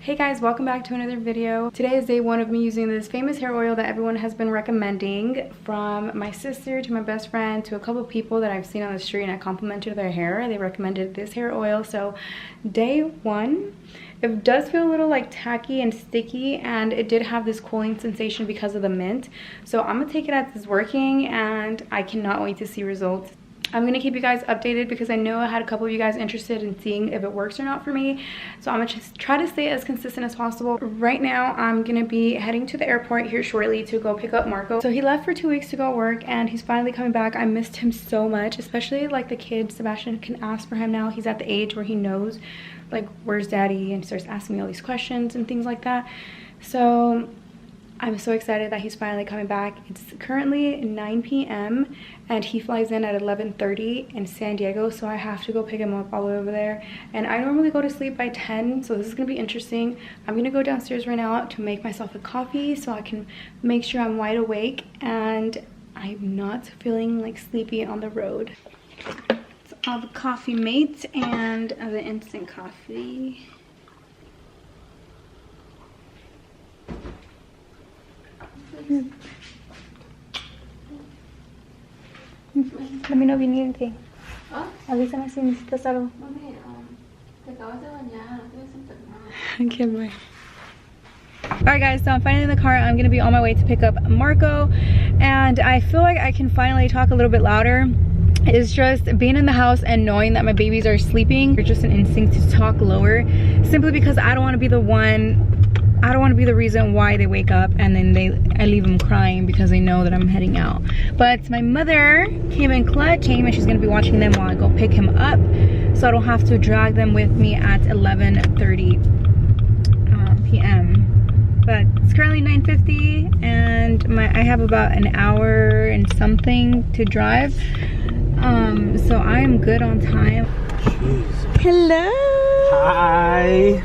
Hey guys, welcome back to another video. Today is day one of me using this famous hair oil that everyone has been recommending, from my sister to my best friend to a couple of people that I've seen on the street and I complimented their hair. They recommended this hair oil. So day one, it does feel a little like tacky and sticky, and it did have this cooling sensation because of the mint. So I'm gonna take it as it's working and I cannot wait to see results. I'm gonna keep you guys updated because I know I had a couple of you guys interested in seeing if it works or not for me. So I'm gonna just try to stay as consistent as possible. Right now, I'm gonna be heading to the airport here shortly to go pick up Marco. So he left for 2 weeks to go work and he's finally coming back. I missed him so much, especially like the kids. Sebastian can ask for him now. He's at the age where he knows like, where's daddy, and starts asking me all these questions and things like that. So I'm so excited that he's finally coming back. It's currently 9 p.m. and he flies in at 11:30 in San Diego, so I have to go pick him up all the way over there. And I normally go to sleep by 10, so this is gonna be interesting. I'm gonna go downstairs right now to make myself a coffee so I can make sure I'm wide awake and I'm not feeling like sleepy on the road. It's all the coffee mates and the instant coffee. Let me know if you need anything. Avísame si necesitas algo. Te acabas de bañar, no te ves enferma. Okay, bye. Alright guys, so I'm finally in the car. I'm gonna be on my way to pick up Marco, and I feel like I can finally talk a little bit louder. It's just being in the house and knowing that my babies are sleeping. It's just an instinct to talk lower, simply because I don't want to be the one. I don't want to be the reason why they wake up and then I leave them crying because they know that I'm heading out. But my mother came in clutch, and she's going to be watching them while I go pick him up, so I don't have to drag them with me at 11:30 p.m. But it's currently 9:50 and I have about an hour and something to drive. So I am good on time. Jeez. Hello. Hi.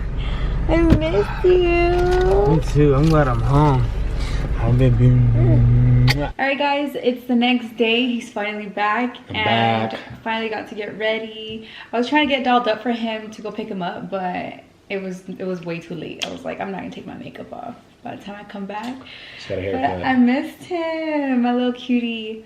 I miss you. Me too. I'm glad I'm home. Hi, baby. Alright guys, it's the next day. He's finally back. I'm back. Finally got to get ready. I was trying to get dolled up for him to go pick him up, but it was way too late. I was like, I'm not gonna take my makeup off by the time I come back. Just got a But haircut. I missed him, my little cutie.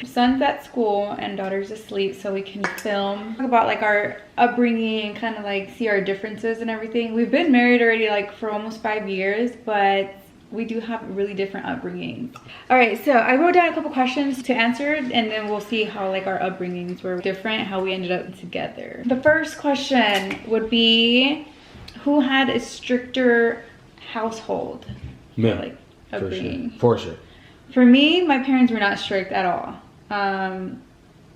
Son's at school and daughter's asleep, so we can film. Talk about like our upbringing and kind of like see our differences and everything. We've been married already like for almost 5 years, but we do have really different upbringings. All right, so I wrote down a couple questions to answer, and then we'll see how like our upbringings were different, how we ended up together. The first question would be, who had a stricter household? Me. Like upbringing. For sure. For me, my parents were not strict at all.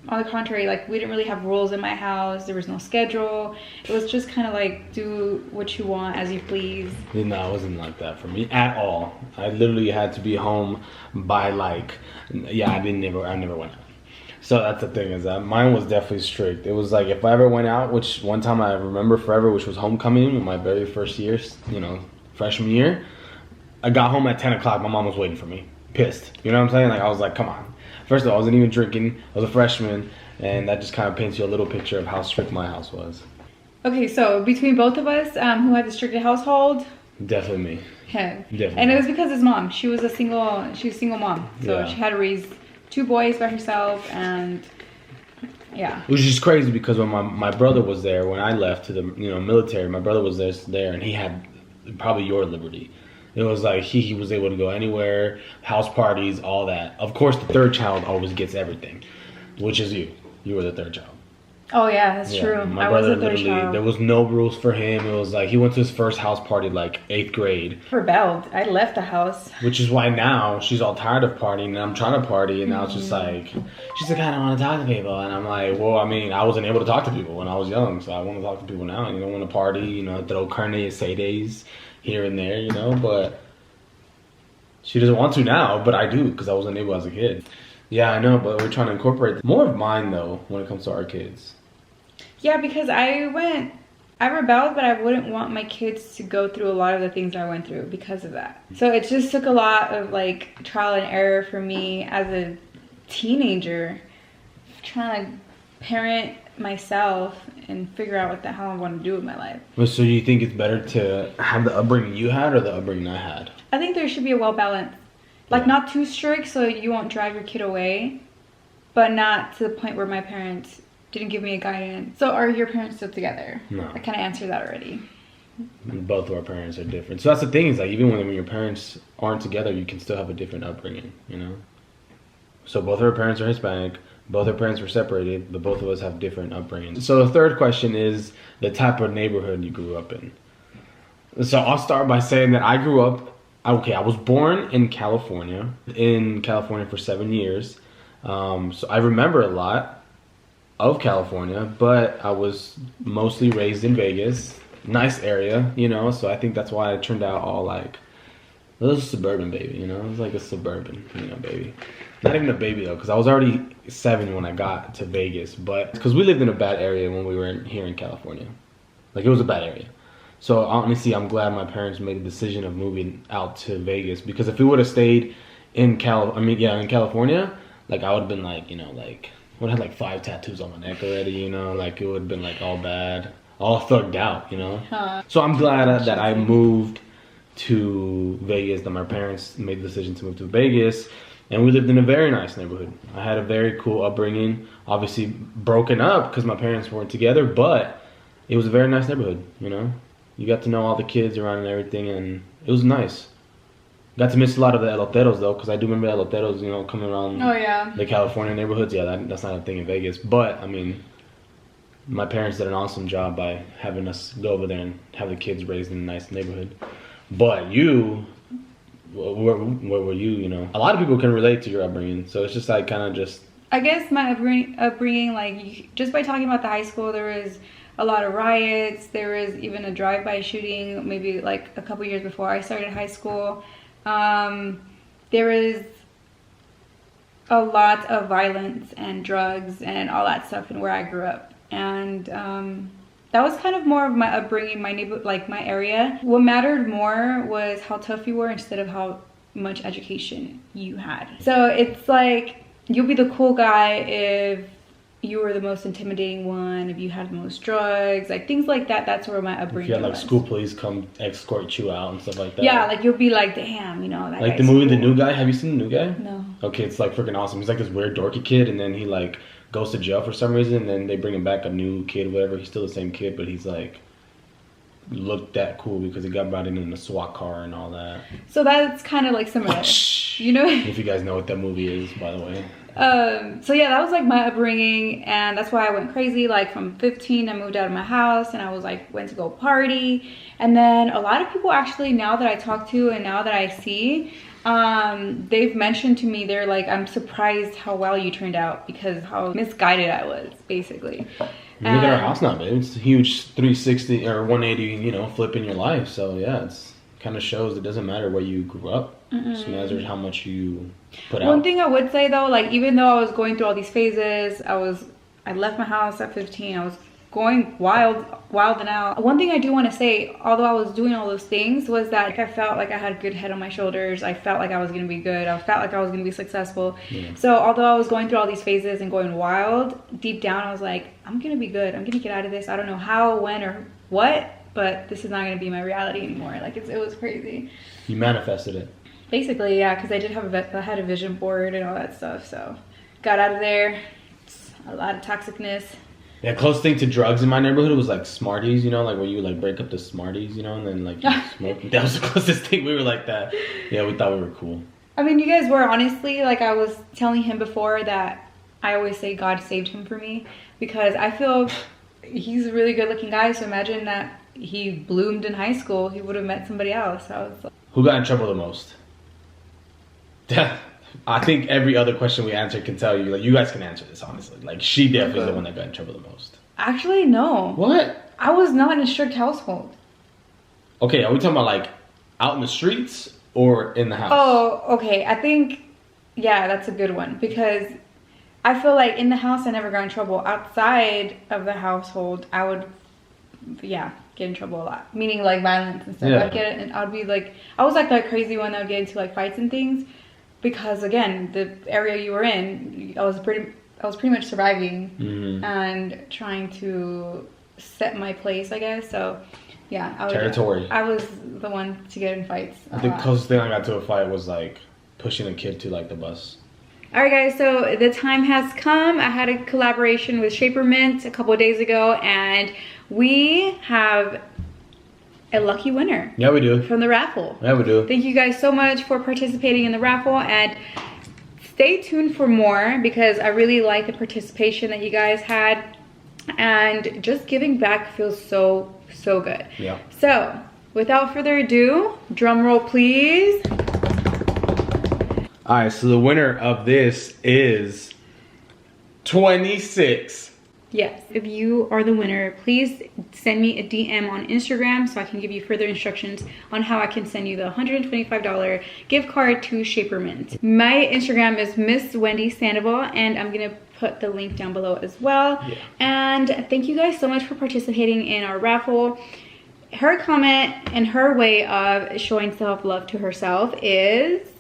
On the contrary, like we didn't really have rules in my house. There was no schedule. It was just kind of like do what you want as you please. No, it wasn't like that for me at all. I literally had to be home by like, yeah, I never went out. So that's the thing, is that mine was definitely strict. It was like if I ever went out, which one time I remember forever, which was homecoming, my very first year, you know, freshman year. I got home at 10 o'clock. My mom was waiting for me, pissed. You know what I'm saying? Like I was like, come on. First of all, I wasn't even drinking. I was a freshman, and that just kind of paints you a little picture of how strict my house was. Okay, so between both of us, who had the stricter household? Definitely me. Him. Definitely. And it was because his mom. She was a single mom, so Yeah. she had to raise 2 boys by herself, and yeah. Which is crazy because when my brother was there, when I left to the military, my brother was there, and he had probably your liberty. It was like he was able to go anywhere, house parties, all that. Of course, the third child always gets everything, which is you. You were the third child. Oh yeah, that's Yeah, true. my I was brother the third literally, child. there was no rules for him. It was like he went to his first house party like 8th grade. Rebelled. I left the house. Which is why now she's all tired of partying and I'm trying to party, and now it's just like, she's like, I don't want to talk to people. And I'm like, well, I mean, I wasn't able to talk to people when I was young, so I want to talk to people now. You don't want to party, throw carne asadas here and there, but she doesn't want to now, but I do because I wasn't able as a kid. Yeah, I know, but we're trying to incorporate more of mine though when it comes to our kids. Yeah, because I rebelled, but I wouldn't want my kids to go through a lot of the things I went through because of that. So it just took a lot of like trial and error for me as a teenager, trying to parent myself and figure out what the hell I want to do with my life. So you think it's better to have the upbringing you had or the upbringing I had? I think there should be a well balance, like Yeah. not too strict so you won't drive your kid away, but not to the point where my parents didn't give me a guidance. So are your parents still together? No. I kind of answered that already. Both of our parents are different. So that's the thing, is like even when your parents aren't together, you can still have a different upbringing, you know? So both of our parents are Hispanic, both our parents were separated, but both of us have different upbringings. So the third question is the type of neighborhood you grew up in. So I'll start by saying that I grew up, I was born in California for 7 years. So I remember a lot of California, but I was mostly raised in Vegas. Nice area, you know, so I think that's why I turned out all like a little suburban baby, you know. It was like a suburban, you know, baby. Not even a baby though, because I was already 7 when I got to Vegas, but because we lived in a bad area when we were here in California. Like it was a bad area. So honestly, I'm glad my parents made the decision of moving out to Vegas, because if we would have stayed in California, like I would have been like, you know, like I would have had like 5 tattoos on my neck already, you know, like it would have been like all bad. All thugged out, you know. So I'm glad that I moved to Vegas. That my parents made the decision to move to Vegas, and we lived in a very nice neighborhood. I had a very cool upbringing. Obviously broken up because my parents weren't together, but it was a very nice neighborhood. You know, you got to know all the kids around and everything, and it was nice. Got to miss a lot of the eloteros though, because I do remember eloteros, you know, coming around the California neighborhoods. Yeah, that's not a thing in Vegas, but I mean, my parents did an awesome job by having us go over there and have the kids raised in a nice neighborhood. But you, where were you, you know? A lot of people can relate to your upbringing, so it's just like kind of just... I guess my upbringing, like just by talking about the high school, there was a lot of riots. There was even a drive-by shooting maybe like a couple years before I started high school. There was a lot of violence and drugs and all that stuff in where I grew up. And that was kind of more of my upbringing, my neighbor, like my area. What mattered more was how tough you were instead of how much education you had. So it's like you'll be the cool guy if you were the most intimidating one, if you had the most drugs, like things like that. That's where my upbringing was. If you had like school police come escort you out and stuff like that. Yeah, like you'll be like, damn, you know, that like guy's the movie cool. The New Guy. Have you seen The New Guy? No. Okay, it's like freaking awesome. He's like this weird dorky kid, and then he like goes to jail for some reason, and then they bring him back a new kid, whatever. He's still the same kid, but he's like looked that cool because he got brought in a SWAT car and all that. So that's kind of like similar, you know? If you guys know what that movie is, by the way. So yeah, that was like my upbringing, and that's why I went crazy. Like from 15, I moved out of my house, and I was like, went to go party. And then a lot of people actually, now that I talk to and now that I see, they've mentioned to me, they're like, I'm surprised how well you turned out because how misguided I was, basically. Look at our house now, babe. It's a huge 360 or 180, you know, flip in your life. So yeah, it's kind of shows it doesn't matter where you grew up. It just matters how much you put out. One thing I would say though, like even though I was going through all these phases, I left my house at 15. I was going wild and out. One thing I do want to say, although I was doing all those things, was that I felt like I had a good head on my shoulders. I felt like I was going to be good. I felt like I was going to be successful. Yeah. So although I was going through all these phases and going wild, deep down I was like, I'm going to be good. I'm going to get out of this. I don't know how, when, or what, but this is not going to be my reality anymore. Like it was crazy. You manifested it. Basically, yeah, because I did have I had a vision board and all that stuff. So got out of there. It's a lot of toxicness. Yeah, close thing to drugs in my neighborhood was like Smarties, you know, like where you like break up the Smarties, you know, and then like you smoke. That was the closest thing. We were like that. Yeah, we thought we were cool. I mean, you guys were, honestly, like I was telling him before that I always say God saved him for me because I feel he's a really good looking guy. So imagine that he bloomed in high school. He would have met somebody else. I was like, who got in trouble the most? I think every other question we answered can tell you, like, you guys can answer this, honestly. Like, she definitely is the one that got in trouble the most. Actually, no. What? I was not in a strict household. Okay, are we talking about, like, out in the streets or in the house? Oh, okay. I think, yeah, that's a good one. Because I feel like in the house, I never got in trouble. Outside of the household, I would, yeah, get in trouble a lot. Meaning, like, violence and stuff. Yeah. I'd be, like, I was, like, the crazy one that would get into, like, fights and things. Because again, the area you were in, I was pretty much surviving and trying to set my place, I guess. So yeah, Territory. I was the one to get in fights. I think the closest thing I got to a fight was like pushing a kid to like the bus. All right, guys, so the time has come. I had a collaboration with Shaper Mint a couple of days ago, and we have a lucky winner. Yeah, we do. From the raffle. Yeah, we do. Thank you guys so much for participating in the raffle, and stay tuned for more because I really like the participation that you guys had, and just giving back feels so good. Yeah. So without further ado, drum roll please. All right, so the winner of this is 26. Yes, if you are the winner, please send me a DM on Instagram so I can give you further instructions on how I can send you the $125 gift card to Shaper Mint. My Instagram is Miss Wendy Sandoval, and I'm gonna put the link down below as well. Yeah. And thank you guys so much for participating in our raffle. Her comment and her way of showing self-love to herself is,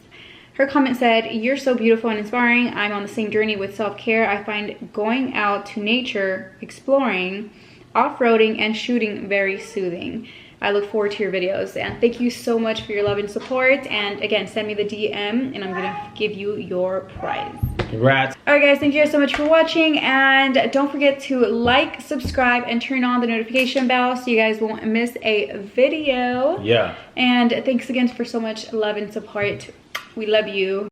her comment said, "You're so beautiful and inspiring. I'm on the same journey with self-care. I find going out to nature, exploring, off-roading, and shooting very soothing. I look forward to your videos." And thank you so much for your love and support. And again, send me the DM and I'm gonna give you your prize. Congrats. All right, guys, thank you guys so much for watching. And don't forget to like, subscribe, and turn on the notification bell so you guys won't miss a video. Yeah. And thanks again for so much love and support. We love you.